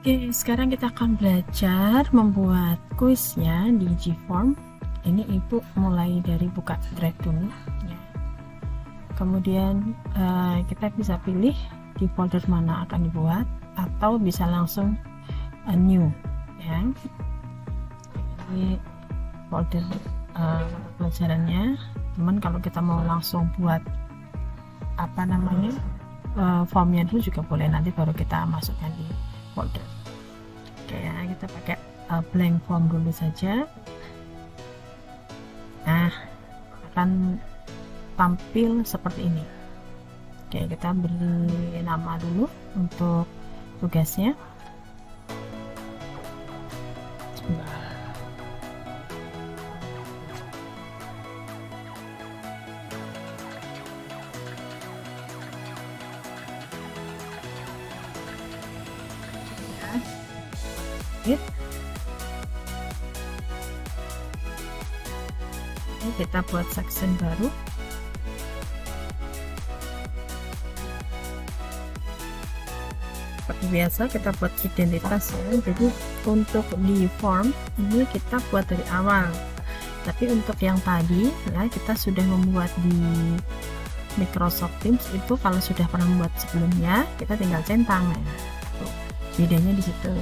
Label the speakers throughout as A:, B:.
A: Oke, sekarang kita akan belajar membuat kuisnya di Gform. Ini ibu mulai dari buka Drive dulu ya. Kemudian kita bisa pilih di folder mana akan dibuat, atau bisa langsung new ya. Ini folder pelajarannya. Teman, kalau kita mau langsung buat apa namanya formnya dulu juga boleh, nanti baru kita masukkan di folder. Oke ya, kita pakai blank form dulu saja. Nah, akan tampil seperti ini. Oke, kita beri nama dulu untuk tugasnya. Kita buat section baru. Seperti biasa kita buat identitas ya. Jadi untuk di form ini kita buat dari awal, tapi untuk yang tadi ya kita sudah membuat di Microsoft Teams itu, kalau sudah pernah membuat sebelumnya kita tinggal centang ya. Bedanya di situ.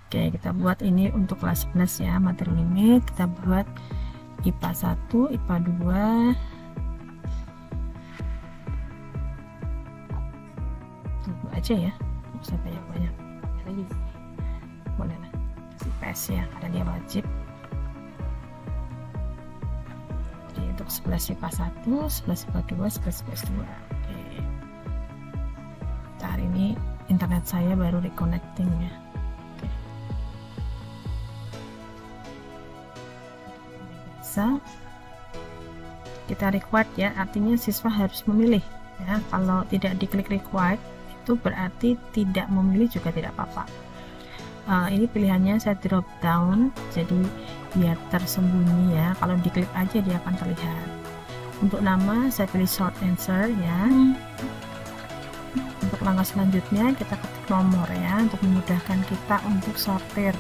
A: Oke, kita buat ini untuk kelas 11 ya, materi limit. Kita buat IPA 1, IPA 2, tunggu aja ya, bisa banyak-banyak lagi, boleh lah, kasih PS ya, karena dia wajib. Jadi untuk 11 IPA 1, 11 IPA 2, 11 IPS 2. Oke. Hari ini internet saya baru reconnecting ya. Kita required ya, artinya siswa harus memilih ya. Kalau tidak diklik required itu berarti tidak memilih juga tidak apa-apa. Ini pilihannya saya drop down, jadi biar tersembunyi ya. Kalau diklik aja dia akan terlihat. Untuk nama saya pilih short answer ya. Untuk langkah selanjutnya kita ketik nomor ya, untuk memudahkan kita untuk sortir.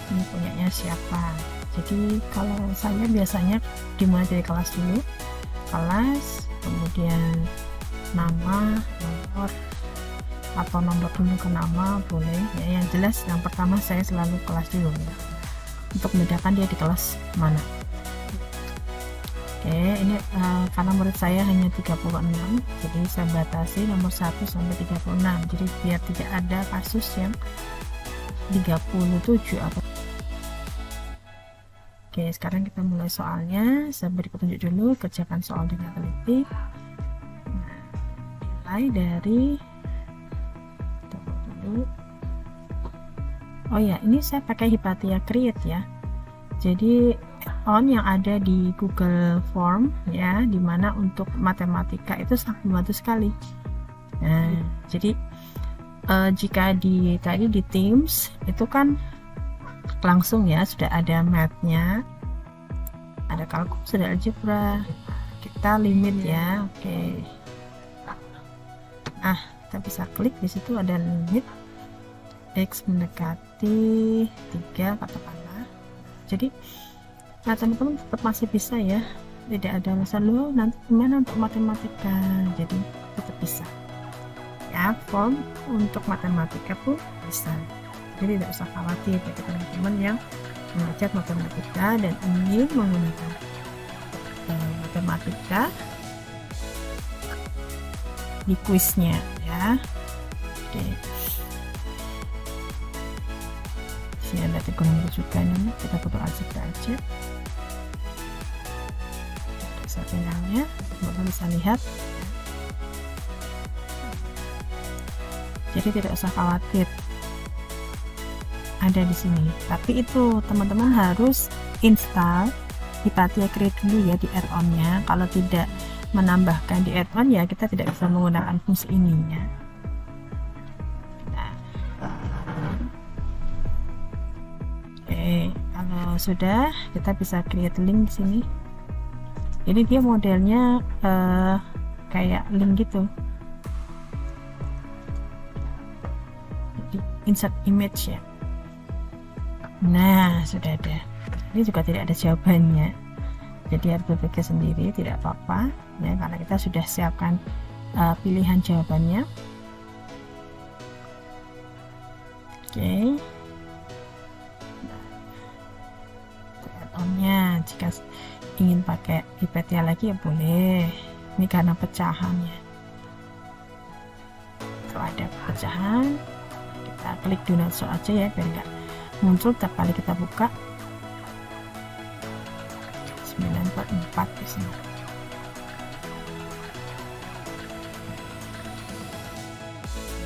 A: Ini punyanya siapa. Jadi kalau saya biasanya dimulai dari kelas dulu, kelas, kemudian nama, nomor, atau nomor dulu ke nama boleh ya. Yang jelas yang pertama saya selalu kelas dulu ya, untuk membedakan dia di kelas mana. Oke, ini karena murid saya hanya 36, jadi saya batasi nomor 1 sampai 36, jadi biar tidak ada kasus yang 37 atau. Oke, sekarang kita mulai soalnya. Saya beri petunjuk dulu, kerjakan soal dengan teliti. Nah, mulai dari dulu. Oh ya, ini saya pakai Hypatia Create ya. Jadi on yang ada di Google Form ya, dimana untuk matematika itu sangat membantu sekali. Nah, jadi jika tadi di Teams itu kan langsung ya, sudah ada math-nya, ada kalkulus, ada algebra, kita limit ya. Oke. Nah, kita bisa klik di situ, ada limit x mendekati 3 katakanlah. Jadi teman-teman tetap masih bisa ya, tidak ada masalah nanti gimana untuk matematika, jadi tetap bisa ya. Form untuk matematika pun bisa, jadi tidak usah khawatir bagi teman-teman yang belajar matematika dan ingin menggunakan matematika di kuisnya ya. Oke, sini ada ekonomi juga nih, kita butuh algebra aja. Bisa finalnya, teman-teman bisa lihat. Jadi tidak usah khawatir, ada di sini. Tapi itu teman-teman harus install Hypatia Create dulu ya di add-on-nya. Kalau tidak menambahkan di add-on ya kita tidak bisa menggunakan fungsi ini ya. Nah, oke, kalau sudah kita bisa create link di sini. Jadi dia modelnya kayak link gitu. insert image ya. Nah, sudah ada. Ini juga tidak ada jawabannya, jadi harus berpikir sendiri, tidak apa-apa ya, karena kita sudah siapkan pilihan jawabannya. Oke, add-onnya jika ingin pakai Hipatia lagi ya boleh, ini karena pecahan ya. Kalau ada pecahan kita klik do not show aja ya, biar nggak muncul tiap kali kita buka. 944 di sini.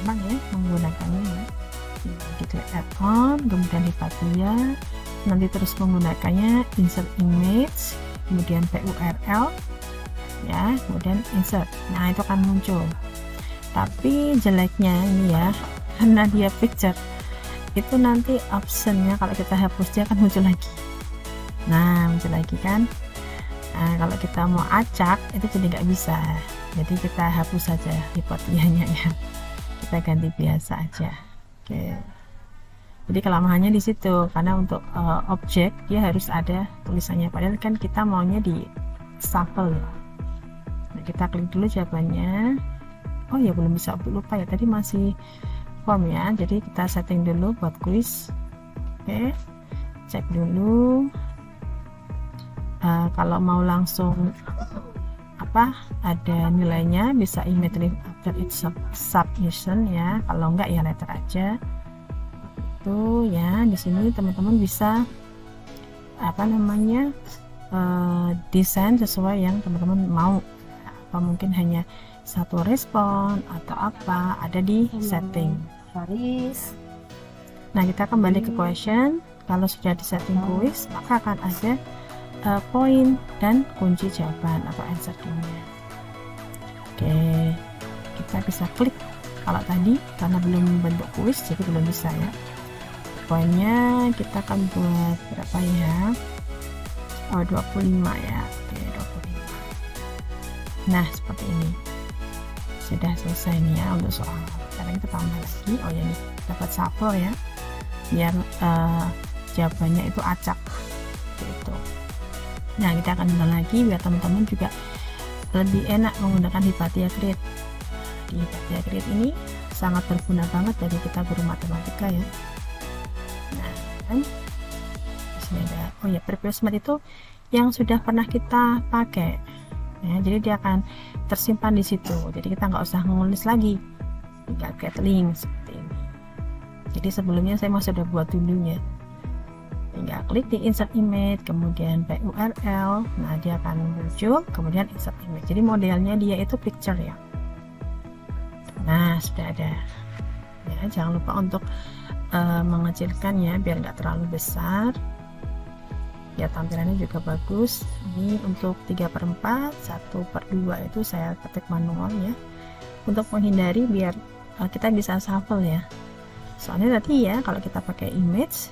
A: Memang ya menggunakannya ya. Kita add-on, kemudian Hipatia, nanti terus menggunakannya insert image, kemudian PURL ya, kemudian insert. Nah, itu akan muncul. Tapi jeleknya ini ya, karena dia picture, itu nanti optionnya kalau kita hapus dia akan muncul lagi. Nah, muncul lagi kan. Nah, kalau kita mau acak itu jadi nggak bisa, jadi kita hapus saja Hipatianya ya, kita ganti biasa aja. Oke, jadi kelemahannya di situ, karena untuk objek dia harus ada tulisannya, padahal kan kita maunya di shuffle ya. Nah, kita klik dulu jawabannya. Oh ya, belum bisa, lupa ya, tadi masih form ya, jadi kita setting dulu buat quiz. Oke, cek dulu. Kalau mau langsung ada nilainya, bisa immediately after its submission ya, kalau enggak ya letter aja. Itu ya, di sini teman-teman bisa desain sesuai yang teman-teman mau, apa mungkin hanya satu respon atau apa, ada di setting. Nah, kita kembali ke question. Kalau sudah di setting quiz, maka akan ada poin dan kunci jawaban atau answer key-nya. Oke, kita bisa klik. Kalau tadi karena belum bentuk quiz jadi belum bisa ya. Poinnya kita akan buat berapa ya? Oh, 25 ya. Oke, 25. Nah, seperti ini. Sudah selesai nih ya untuk soal. Sekarang kita tambah lagi. Oh ya, nih dapat shuffle ya, biar jawabannya itu acak gitu. Nah, kita akan ulang lagi biar teman-teman juga lebih enak menggunakan Hipatia Create. Di Hipatia Create ini sangat berguna banget bagi kita guru matematika ya. Nah, kan di sini ada, oh ya, previous math itu yang sudah pernah kita pakai ya, jadi dia akan tersimpan di situ, jadi kita nggak usah nulis lagi, tinggal get link seperti ini. Jadi sebelumnya saya sudah buat dulunya, tinggal klik di insert image, kemudian PURL, nah dia akan muncul, kemudian insert image. Jadi modelnya dia itu picture ya. Nah, sudah ada ya, jangan lupa untuk mengecilkannya biar nggak terlalu besar ya, tampilannya juga bagus. Ini untuk 3/4, 1/2 itu saya ketik manual ya, untuk menghindari biar kita bisa shuffle ya. Soalnya tadi ya, kalau kita pakai image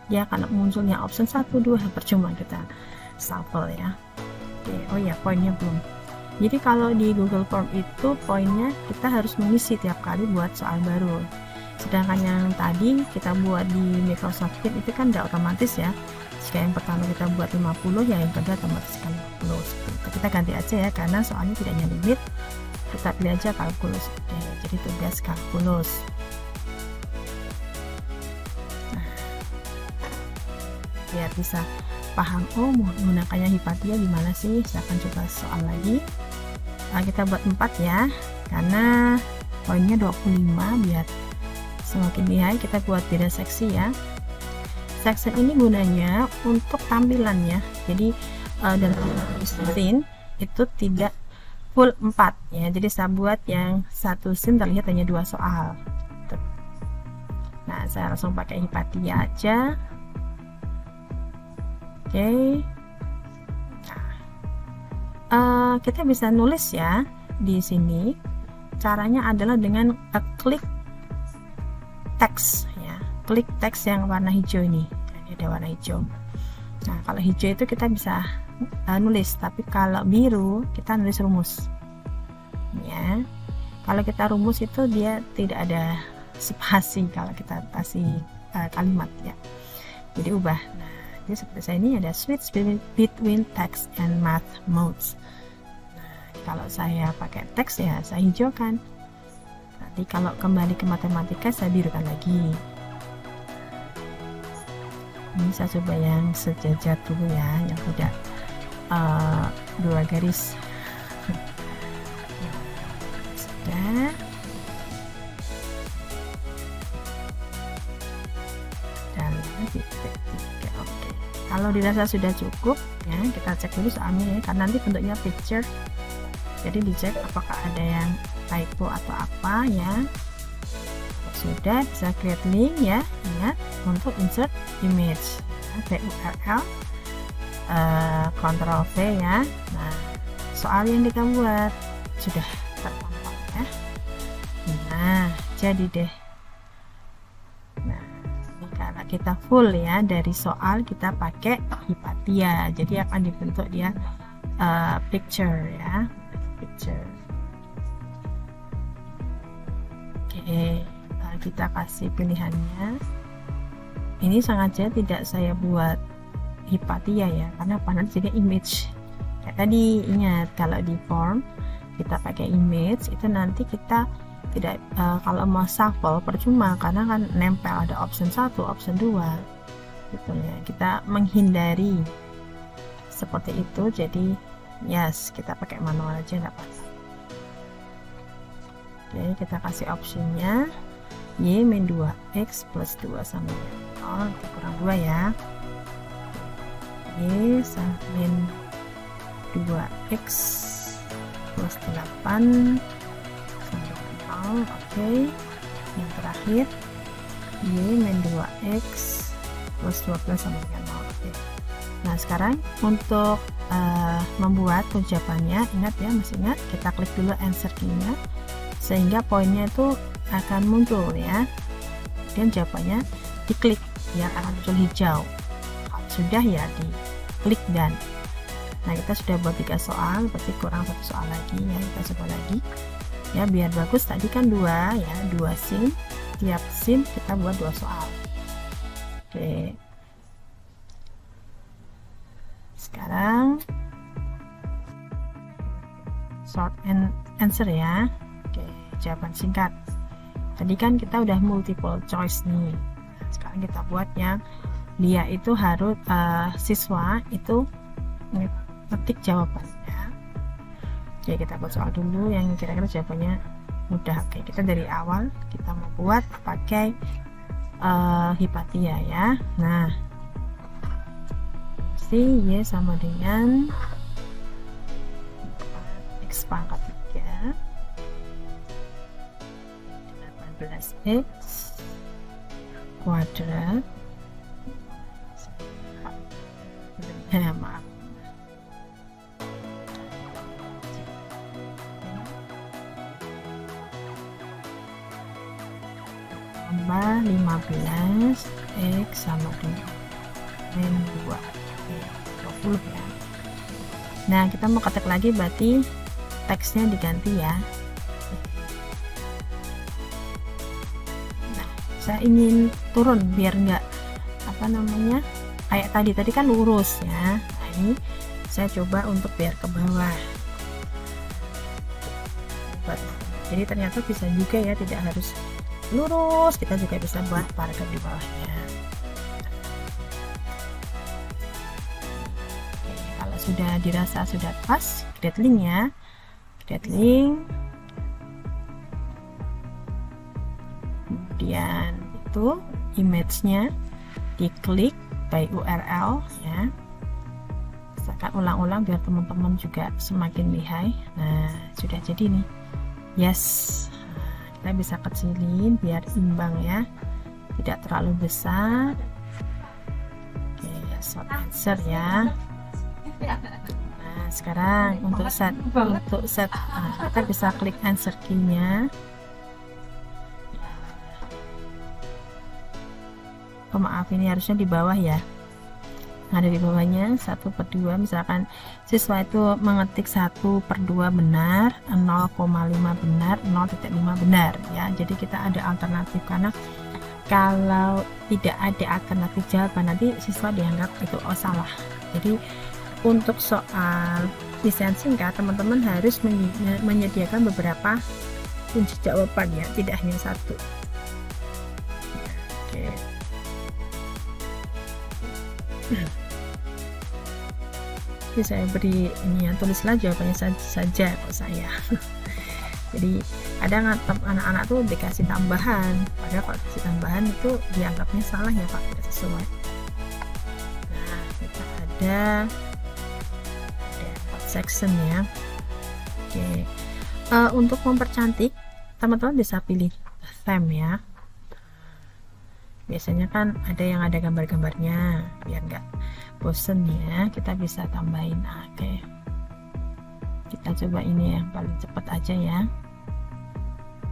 A: dia akan munculnya option 1, 2, percuma kita shuffle ya. Oke, oh ya, poinnya belum. Jadi kalau di Google Form itu poinnya kita harus mengisi tiap kali buat soal baru. Sedangkan yang tadi kita buat di Microsoft Teams itu kan udah otomatis ya. Jika yang pertama kita buat 50 ya, yang kedua otomatis 50. Seperti itu. Kita ganti aja ya, karena soalnya tidak hanya limit, kita pilih aja kalkulus. Oke, jadi tugas kalkulus. Nah, biar bisa paham, oh menggunakannya Hipatia gimana sih, saya akan coba soal lagi. Nah, kita buat 4 ya, karena poinnya 25, biar semakin lihai kita buat beda seksi ya. Section ini gunanya untuk tampilan ya, jadi dalam scene itu tidak full 4 ya, jadi saya buat yang satu scene terlihat hanya 2 soal. Nah, saya langsung pakai Hipatia aja. Oke. Nah, kita bisa nulis ya di sini. Caranya adalah dengan klik teks ya, klik teks yang warna hijau ini. Ini ada warna hijau. Nah, kalau hijau itu kita bisa nulis, tapi kalau biru kita nulis rumus ya. Kalau kita rumus itu dia tidak ada spasi kalau kita kasih kalimat ya. Jadi ubah. Nah, jadi seperti saya ini ada switch between text and math modes. Nah, kalau saya pakai teks ya saya hijaukan. Nanti kalau kembali ke matematika saya birukan lagi. Ini saya coba yang sejajar dulu ya, yang tidak dua garis. Sudah. Dan titik 3. Oke. Kalau dirasa sudah cukup ya, kita cek dulu soalnya ya, karena nanti bentuknya picture. Jadi dicek apakah ada yang typo atau apa ya. Sudah, bisa create link ya. Ingat untuk insert image ya, URL Ctrl V ya. Nah, soal yang kita buat sudah terpampang ya. Nah, jadi deh. Nah, ini karena kita full ya, dari soal kita pakai Hypatia, jadi akan dibentuk dia picture ya, picture. Oke, kita kasih pilihannya. Ini sengaja tidak saya buat Hypatia ya, karena panel jadi image. Kayak tadi ingat, kalau di form kita pakai image itu nanti kita tidak kalau mau shuffle percuma, karena kan nempel ada option 1, option 2 gitu ya. Kita menghindari seperti itu, jadi yes, kita pakai manual aja nggak apa-apa. Oke, kita kasih optionnya y-2x plus 2 sama 0 kurang 2 ya. Y min 2x plus 8 sama 0. Oke, yang terakhir y min 2x plus 12 sama 0. Oke. Nah, sekarang untuk membuat jawabannya, ingat ya, masih ingat, kita klik dulu answer key-nya sehingga poinnya itu akan muncul ya, dan jawabannya diklik ya, akan muncul hijau. Kalau sudah ya diklik dan. Nah, kita sudah buat 3 soal, berarti kurang 1 soal lagi ya, kita coba lagi ya biar bagus. Tadi kan 2 ya, 2 scene, tiap scene kita buat 2 soal. Oke, sekarang short and answer ya. Oke, jawaban singkat. Tadi kan kita udah multiple choice nih. Sekarang kita buat yang dia itu harus siswa itu ketik jawabannya. Oke, kita buat soal dulu yang kira-kira jawabannya mudah. Oke, kita dari awal kita mau buat pakai Hypatia ya. Nah, si y sama dengan x pangkat 3 18x kuadrat maaf, tambah 15x sama dengan min 2. Oke, 20 ya. Nah, kita mau ketik lagi, berarti teksnya diganti ya. Nah, saya ingin turun biar enggak apa namanya, kayak tadi kan lurus ya. Nah, ini saya coba untuk biar ke bawah. Jadi ternyata bisa juga ya, tidak harus lurus, kita juga bisa buat paragraf di bawahnya. Oke, kalau sudah dirasa sudah pas, create link ya, create link. Kemudian itu image-nya diklik by URL ya. Saya akan ulang-ulang biar teman-teman juga semakin lihai. Nah, sudah jadi nih. Yes. Kita bisa kecilin biar imbang ya, tidak terlalu besar. Oke, short answer ya. Nah, sekarang untuk set kita bisa klik answer key-nya. Oh, maaf, ini harusnya di bawah ya. ada di bawahnya 1/2. Misalkan siswa itu mengetik 1/2 benar, 0,5 benar, 0,5 benar ya. Jadi kita ada alternatif, karena kalau tidak ada alternatif jawaban nanti siswa dianggap itu salah. Jadi untuk soal desain singkat, teman-teman harus menyediakan beberapa kunci jawaban ya, tidak hanya satu. Oke. Jadi saya beri ini ya, tulislah jawabannya saja kok saya. Jadi kadang anak-anak tuh dikasih tambahan, padahal kalau dikasih tambahan itu dianggapnya salah ya Pak, tidak sesuai. Nah, kita ada 4 section ya. Oke. Untuk mempercantik, teman-teman bisa pilih theme ya. Biasanya kan ada yang ada gambar-gambarnya, biar nggak bosen ya, kita bisa tambahin. Oke, kita coba ini yang paling cepat aja ya.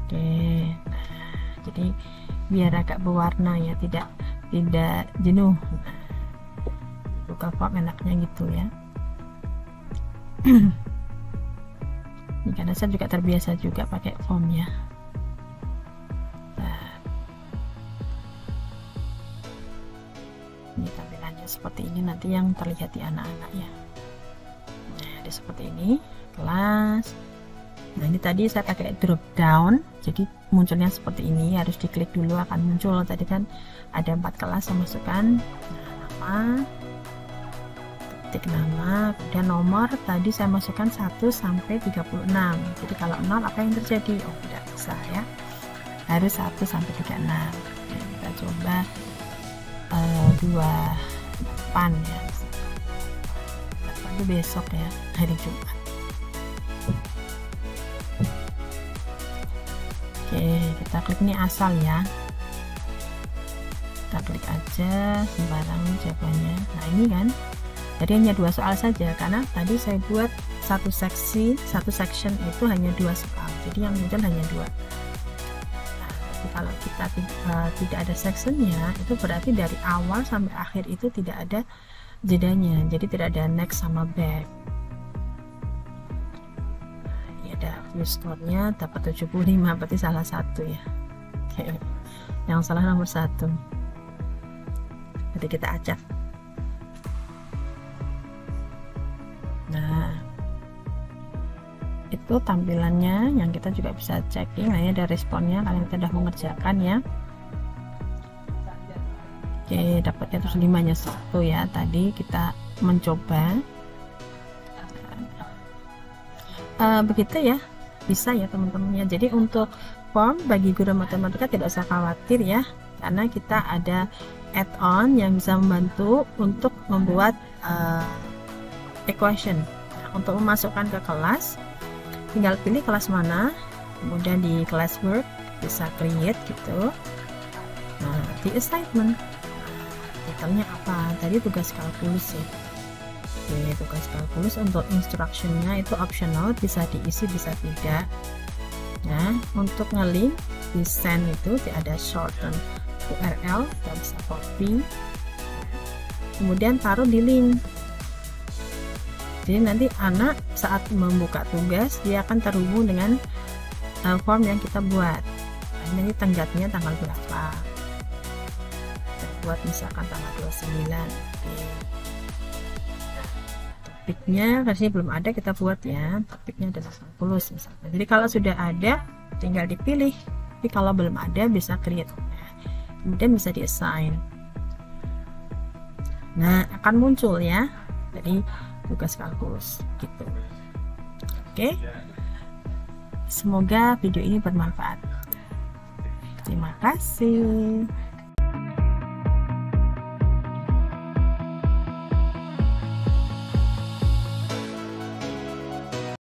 A: Oke, nah, jadi biar agak berwarna ya, tidak jenuh. Buka form enaknya gitu ya. Ini karena saya juga terbiasa juga pakai form ya. Ini tampilannya seperti ini nanti yang terlihat di anak-anak ya. Nah, ada seperti ini kelas. Nah, ini tadi saya pakai drop down, jadi munculnya seperti ini, harus diklik dulu akan muncul. Tadi kan ada 4 kelas, saya masukkan nama, ketik nama, kemudian nomor tadi saya masukkan 1 sampai 36. Jadi kalau 0 apa yang terjadi? Oh, tidak bisa ya, harus 1 sampai 36. Oke, kita coba 28 ya. 8 itu besok ya, hari Jumat. Oke, kita klik ini asal ya, kita klik aja sembarang jawabannya. Nah, ini kan jadi hanya 2 soal saja, karena tadi saya buat satu section itu hanya 2 soal, jadi yang muncul hanya 2. Kalau kita tidak ada sectionnya, itu berarti dari awal sampai akhir itu tidak ada jedanya, jadi tidak ada next sama back. Ini ada view score-nya dapat 75, berarti salah satu ya. Oke, yang salah nomor 1. Jadi kita acak. Nah, itu tampilannya yang kita juga bisa checking. Nah, ini ada responnya kalian kita sudah mengerjakan ya. Oke, dapatnya terus 5-nya 1 ya. Tadi kita mencoba begitu ya, bisa ya teman-teman ya. Jadi untuk form bagi guru matematika tidak usah khawatir ya, karena kita ada add-on yang bisa membantu untuk membuat equation. Nah, untuk memasukkan ke kelas, tinggal pilih kelas mana, kemudian di classwork bisa create gitu. Nah, di assignment detailnya apa, tadi tugas kalkulus ya. Oke, tugas kalkulus untuk instructionnya itu optional, bisa diisi bisa tidak. Nah, untuk ngelink di send itu ada shorten URL, kita bisa copy kemudian taruh di link. Jadi nanti anak saat membuka tugas dia akan terhubung dengan form yang kita buat. Nah, ini tenggatnya tanggal berapa, kita buat misalkan tanggal 29. Topiknya versi belum ada, kita buat ya, topiknya adalah kalkulus misalnya. Jadi kalau sudah ada tinggal dipilih, tapi kalau belum ada bisa create, kemudian bisa di assign. Nah, akan muncul ya, jadi tugas kalkulus gitu. Oke, semoga video ini bermanfaat. Terima kasih.